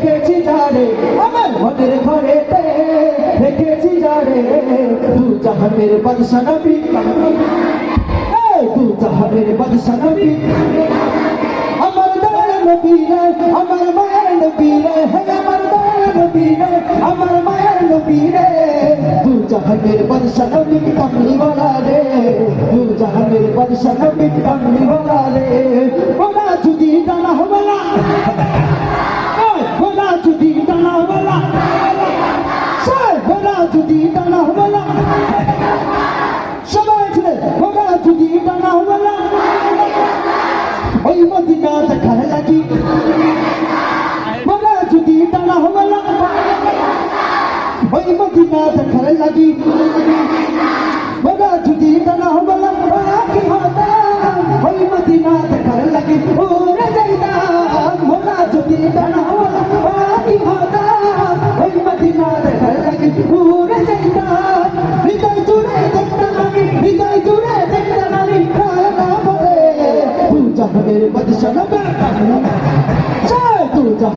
রেখেছি যারে আমার মনের ঘরেতে রেখেছি যারে দু জাহানের বাদশা নবী দু জাহানের বাদশা নবী আমার দয়াল নবী রে আমার মায়ের নবী রে আমার দয়াল নবী রে আমার মায়ের নবী রে দু জাহানের বাদশা নবী কামলি वाला রে দু জাহানের বাদশা নবী কামলি वाला রে ওরা যদি ডানা হবেলা ওরা যদি ডানা হবেলা ওরা যদি ডানা হবেলা সবাই ছেলে ওরা যদি ডানা হবেলা ওই মদিনা দেখার লাগি ওরা যদি ডানা হবেলা ওই মদিনা দেখার লাগি ওরা যদি ডানা হবেলা কি হতা ওই মদিনা দেখার লাগি ওরে যাইতাম ওরা যদি ডানা হবেলা কি হতা ওই মদিনা দেখার লাগি ওরে যাইতাম হৃদয় জুড়ে দেখতাম আমি হৃদয় জুড়ে দেখতাম আমি খানা বলে দু জাহানের বাদশা নবী